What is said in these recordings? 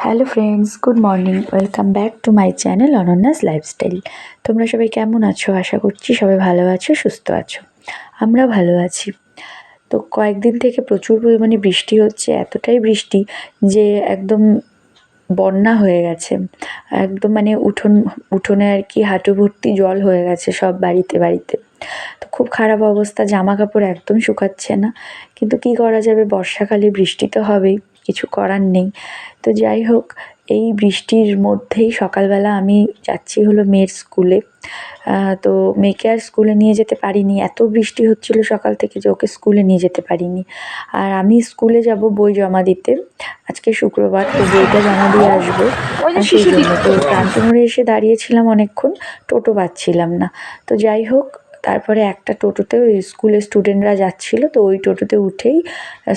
Hello friends, good morning. Welcome back to my channel অনন্যাস lifestyle. তোমরা সবাই কেমন আছো? আশা করছি সবাই ভালো আছো, সুস্থ আছো। আমরাও ভালো আছি। তো কয়েকদিন থেকে প্রচুর পরিমাণে বৃষ্টি হচ্ছে, এতটাই বৃষ্টি যে একদম বন্যা হয়ে গেছে। একদম মানে উঠোনে আর কি হাঁটু ভর্তি জল হয়ে গেছে সব বাড়িতে বাড়িতে। তো খুব খারাপ অবস্থা, জামা কাপড় একদম শুকাচ্ছে না। কিন্তু কি করা যাবে, বর্ষাকালে বৃষ্টি তো হবেই, কিছু করার নেই। তো যাই হোক, এই বৃষ্টির মধ্যেই সকালবেলা আমি যাচ্ছি হলো মেয়ের স্কুলে। তো মেয়েকে আর স্কুলে নিয়ে যেতে পারিনি, এত বৃষ্টি হচ্ছিল সকাল থেকে যে ওকে স্কুলে নিয়ে যেতে পারিনি। আর আমি স্কুলে যাব বই জমা দিতে, আজকে শুক্রবার, তো বইটা জমা দিয়ে আসবো। সেই জন্য তো ক্রান্তি মোড়ে এসে দাঁড়িয়েছিলাম অনেকক্ষণ, টোটো পাচ্ছিলাম না। তো যাই হোক, তারপরে একটা টোটোতে ওই স্কুলের স্টুডেন্টরা যাচ্ছিল, তো ওই টোটোতে উঠেই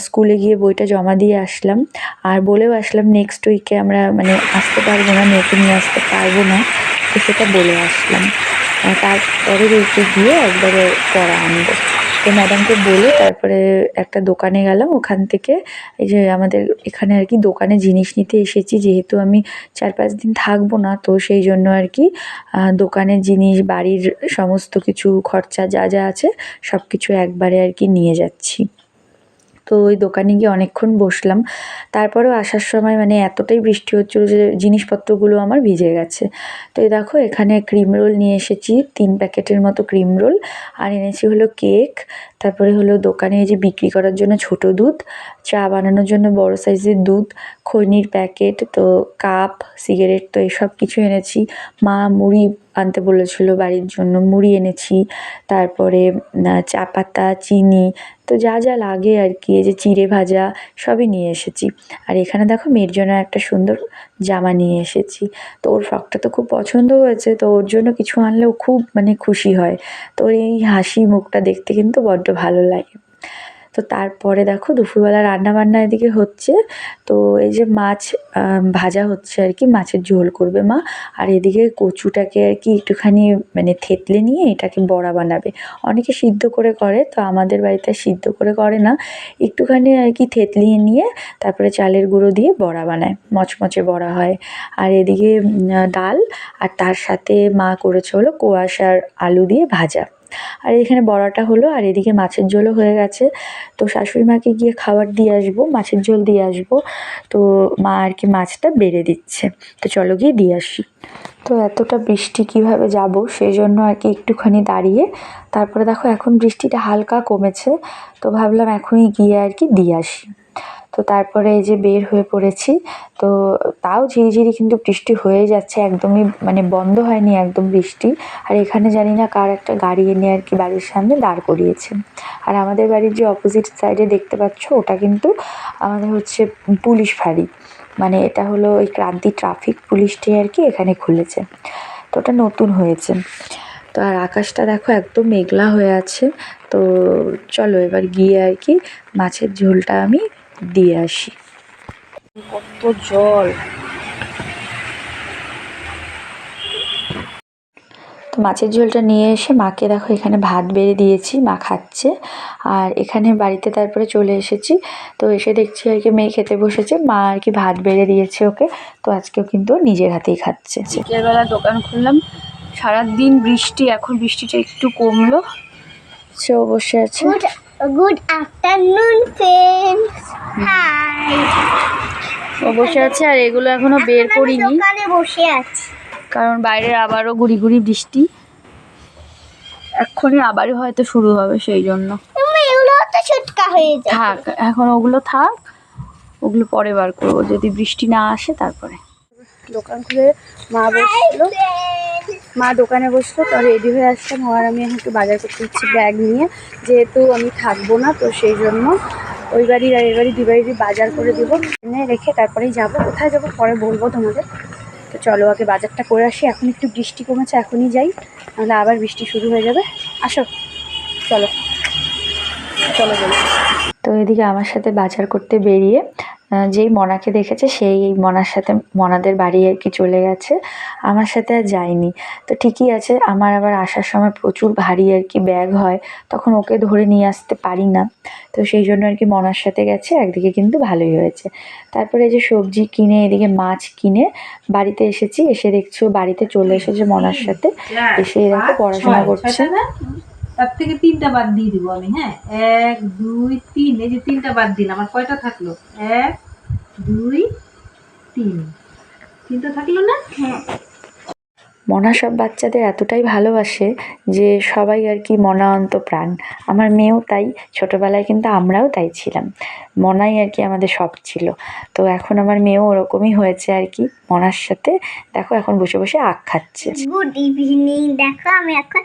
স্কুলে গিয়ে বইটা জমা দিয়ে আসলাম। আর বলেও আসলাম নেক্সট উইকে আমরা মানে আসতে পারবো না, মেয়েকে নিয়ে আসতে পারবো না, তো সেটা বলে আসলাম। তারপরের উইকে গিয়ে একবারে পড়া আনবো। তো ম্যাডামকে বলে তারপরে একটা দোকানে গেলাম, ওখান থেকে এই যে আমাদের এখানে আর কি দোকানে জিনিস নিতে এসেছি, যেহেতু আমি 4-5 দিন থাকবো না, তো সেই জন্য আর কি দোকানের জিনিস, বাড়ির সমস্ত কিছু খরচা যা যা আছে সব কিছু একবারে আর কি নিয়ে যাচ্ছি। তো ওই দোকানে গিয়ে অনেকক্ষণ বসলাম। তারপরেও আসার সময় মানে এতটাই বৃষ্টি হচ্ছিল যে জিনিসপত্রগুলো আমার ভিজে গেছে। তো এই দেখো, এখানে ক্রিম রোল নিয়ে এসেছি, 3 প্যাকেটের মতো ক্রিম রোল। আর এনেছি হলো কেক। তারপরে হলো দোকানে এই যে বিক্রি করার জন্য ছোট দুধ, চা বানানোর জন্য বড় সাইজের দুধ, খৈনির প্যাকেট, তো কাপ, সিগারেট, তো এসব কিছু এনেছি। মা মুড়ি আনতে বলেছিল বাড়ির জন্য, মুড়ি এনেছি। তারপরে চা পাতা, চিনি, তো যা যা লাগে আর কি, এই যে চিড়ে ভাজা, সবই নিয়ে এসেছি। আর এখানে দেখো মেয়ের জন্য একটা সুন্দর জামা নিয়ে এসেছি। তো ওর ফ্রকটা তো খুব পছন্দ হয়েছে, তো ওর জন্য কিছু আনলেও খুব মানে খুশি হয়। তো ওর এই হাসি মুখটা দেখতে কিন্তু বড্ড ভালো লাগে। তো তারপরে দেখো দুপুরবেলা রান্নাবান্না এদিকে হচ্ছে। তো এই যে মাছ ভাজা হচ্ছে আর কি, মাছের ঝোল করবে মা। আর এদিকে কচুটাকে আর কি একটুখানি মানে থেতলে নিয়ে এটাকে বড়া বানাবে। অনেকে সিদ্ধ করে করে, তো আমাদের বাড়িতে সিদ্ধ করে না, একটুখানি আর কি থেতলিয়ে নিয়ে তারপরে চালের গুঁড়ো দিয়ে বড়া বানায়, মচমচে বড়া হয়। আর এদিকে ডাল, আর তার সাথে মা করেছে হলো কোয়াশার আলু দিয়ে ভাজা। আর এখানে বড়াটা হলো, আর এদিকে মাছের ঝোলও হয়ে গেছে। তো শাশুড়ি মাকে গিয়ে খাবার দিয়ে আসবো, মাছের ঝোল দিয়ে আসবো। তো মা আর কি মাছটা বেড়ে দিচ্ছে, তো চলো গিয়ে দিয়ে আসি। তো এতটা বৃষ্টি কিভাবে যাব, সেই জন্য আর কি একটুখানি দাঁড়িয়ে, তারপরে দেখো এখন বৃষ্টিটা হালকা কমেছে, তো ভাবলাম এখনই গিয়ে আর কি দিয়ে আসি। তো তারপরে এই যে বের হয়ে পড়েছি। তো তাও ঝিরিঝিরি কিন্তু বৃষ্টি হয়ে যাচ্ছে, একদমই মানে বন্ধ হয়নি একদম বৃষ্টি। আর এখানে জানি না কার একটা গাড়ি এনে আর কি বাড়ির সামনে দাঁড় করিয়েছে। আর আমাদের বাড়ির যে অপোজিট সাইডে দেখতে পাচ্ছ, ওটা কিন্তু আমাদের হচ্ছে পুলিশ ফাঁড়ি, মানে এটা হলো ওই ক্রান্তি ট্রাফিক পুলিশটি আর কি এখানে খুলেছে, তো ওটা নতুন হয়েছে। তো আর আকাশটা দেখো একদম মেঘলা হয়ে আছে। তো চলো এবার গিয়ে আর কি মাছের ঝোলটা আমি দিয়ে আসি। কত জল! তো মাছের ঝোলটা নিয়ে এসে মাকে দেখো এখানে ভাত বেড়ে দিয়েছি, মা খাচ্ছে। আর এখানে বাড়িতে তারপরে চলে এসেছি, তো এসে দেখছি আর কি মেয়ে খেতে বসেছে, মা আর কি ভাত বেড়ে দিয়েছে ওকে, তো আজকেও কিন্তু নিজের হাতেই খাচ্ছে। বিকেলবেলা দোকান খুললাম, সারাদিন বৃষ্টি, এখন বৃষ্টিটা একটু কমলো, সেও বসে আছে। Good afternoon friends, hi. ও বসে আছে, আর এগুলো এখনো বের করিনি, দোকানে বসে আছি কারণ বাইরে আবারও গুড়ি গুড়ি বৃষ্টি, এক্ষুনি আবারও হয়তো শুরু হবে, সেই জন্য এগুলো তো ছুটকা হয়ে যাবে। থাক, এখন ওগুলো থাক, ওগুলো পরে বার করবো যদি বৃষ্টি না আসে। তারপরে দোকান খুলে মা দোকানে বসলো, তো রেডি হয়ে আসলাম। আর আমি এখন একটু বাজার করতে হচ্ছে ব্যাগ নিয়ে, যেহেতু আমি থাকবো না, তো সেই জন্য ওই বাড়ির আর এই বাড়ি দুই বাড়িরই বাজার করে দেবো, এনে রেখে তারপরেই যাবো। কোথায় যাবো পরে বলবো তোমাদের। তো চলো আগে বাজারটা করে আসি, এখন একটু বৃষ্টি কমেছে, এখনই যাই, নাহলে আবার বৃষ্টি শুরু হয়ে যাবে। আসো, চলো চলো বলো। তো এদিকে আমার সাথে বাজার করতে বেরিয়ে যেই মনাকে দেখেছে সেই মনার সাথে মনাদের বাড়ি আর কি চলে গেছে, আমার সাথে আর যায়নি। তো ঠিকই আছে, আমার আবার আসার সময় প্রচুর ভারী আর কি ব্যাগ হয়, তখন ওকে ধরে নিয়ে আসতে পারি না, তো সেই জন্য আর কি মনার সাথে গেছে। একদিকে কিন্তু ভালোই হয়েছে। তারপরে এই যে সবজি কিনে, এদিকে মাছ কিনে বাড়িতে এসেছি, এসে দেখছি ও বাড়িতে চলে এসেছে মনার সাথে, এসে দেখো পড়াশোনা করছে। তার থেকে 3টা বাদ দিয়ে দিব আমি। হ্যাঁ, 1 2 3, এই যে 3টা বাদ দিলাম, আমার কয়টা থাকলো? 1 2 3, 3টা থাকলো না? হ্যাঁ। মনা সব বাচ্চাদের এতটাই ভালোবাসে যে সবাই আর কি মনা অন্তপ্রাণ। আমার মেয়েও তাই, ছোটোবেলায় কিন্তু আমরাও তাই ছিলাম, মনাই আর কি আমাদের সব ছিল। তো এখন আমার মেয়েও ওরকমই হয়েছে আর কি মনার সাথে। দেখো এখন বসে বসে আখ খাচ্ছে। Good evening. দেখো আমি এখন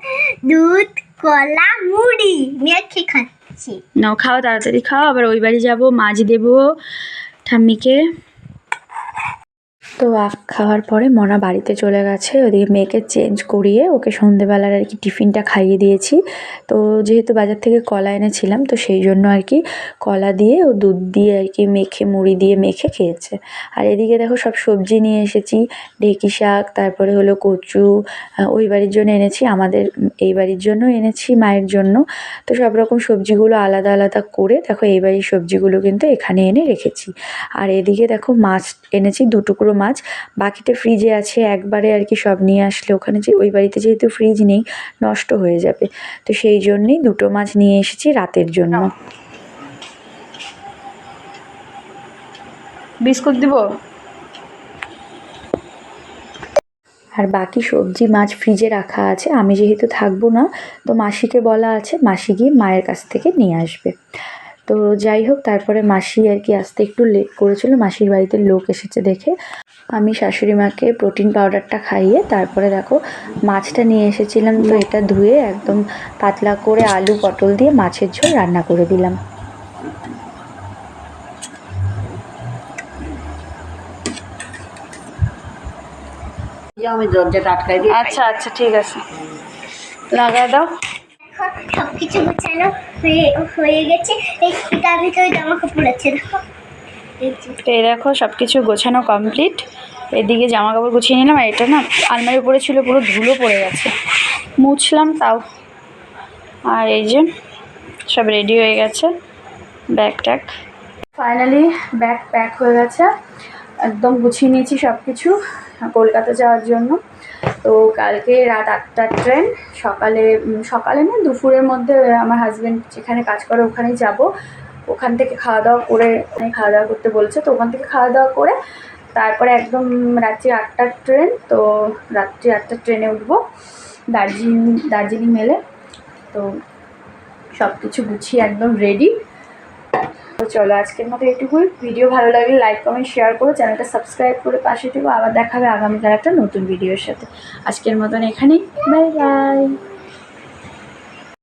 দুধ, কলা, মুড়ি মেখে খাচ্ছি। নাও খাও, তাড়াতাড়ি খাও, আবার ওই বাড়ি যাবো, মাছ দেবো ঠাম্মিকে। তো আখ খাওয়ার পরে মনা বাড়িতে চলে গেছে, ওদিকে মেয়েকে চেঞ্জ করিয়ে ওকে সন্ধেবেলার আর কি টিফিনটা খাইয়ে দিয়েছি। তো যেহেতু বাজার থেকে কলা এনেছিলাম, তো সেই জন্য আর কি কলা দিয়ে ও দুধ দিয়ে আর কি মেখে, মুড়ি দিয়ে মেখে খেয়েছে। আর এদিকে দেখো সব সবজি নিয়ে এসেছি, ঢেঁকি শাক, তারপরে হলো কচু, ওই বাড়ির জন্য এনেছি, আমাদের এই বাড়ির জন্য এনেছি, মায়ের জন্য। তো সব রকম সবজিগুলো আলাদা আলাদা করে দেখো এই বাড়ির সবজিগুলো কিন্তু এখানে এনে রেখেছি। আর এদিকে দেখো মাছ এনেছি, 2 টুকরো মাছ, বাকিটা ফ্রিজে আছে, একবারে আর কি সব নিয়ে আসলে ওখানে যে ওই বাড়িতে যেহেতু ফ্রিজ নেই, নষ্ট হয়ে যাবে, তো সেই জন্যেই 2টো মাছ নিয়ে এসেছি রাতের জন্য। বিস্কুট দিব। আর বাকি সবজি মাছ ফ্রিজে রাখা আছে, আমি যেহেতু থাকবো না, তো মাসিকে বলা আছে, মাসি গিয়ে মায়ের কাছ থেকে নিয়ে আসবে। তো যাই হোক, তারপরে মাসি আর কি আসতে একটু লেট করেছিল, মাসির বাড়িতে লোক এসেছে দেখে আমি শাশুড়ি মাকে প্রোটিন পাউডারটা খাইয়ে তারপরে দেখো মাছটা নিয়ে এসেছিলাম, তো এটা ধুয়ে একদম পাতলা করে আলু পটল দিয়ে মাছের ঝোল রান্না করে দিলাম। আমি দরজাটা আটকাই দিই। আচ্ছা আচ্ছা ঠিক আছে, লাগাই দাও। সবকিছু গোছানো হয়ে গেছে। এইটার ভিতরে জামা কাপড় আছে, দেখো। তো এই দেখো সব কিছু গোছানো কমপ্লিট। এদিকে জামা কাপড় গুছিয়ে নিলাম, আর এটা না আলমারির উপরে ছিল, পুরো ধুলো পড়ে গেছে, মুছলাম তাও। আর এই যে সব রেডি হয়ে গেছে, bag tag finally bag pack হয়ে গেছে, একদম গুছিয়ে নিয়েছি সব কিছু কলকাতা যাওয়ার জন্য। তো কালকে রাত 8টার ট্রেন, সকালে না দুপুরের মধ্যে আমার হাজব্যান্ড যেখানে কাজ করে ওখানেই যাব, ওখান থেকে খাওয়া দাওয়া করে, খাওয়া দাওয়া করতে বলছে, তো ওখান থেকে খাওয়া দাওয়া করে তারপরে একদম রাত্রি 8টার ট্রেন, তো রাত্রি 8টার ট্রেনে উঠবো দার্জিলিং মেলে। তো সব কিছু গুছিয়ে একদম রেডি। তো চলো আজকের মতো এটুকুই। ভিডিও ভালো লাগলে লাইক কমেন্ট শেয়ার করো, চ্যানেলটা সাবস্ক্রাইব করে পাশে থেকো। আবার দেখা হবে আগামীকাল একটা নতুন ভিডিওর সাথে। আজকের মতন এখানেই, বাই বাই।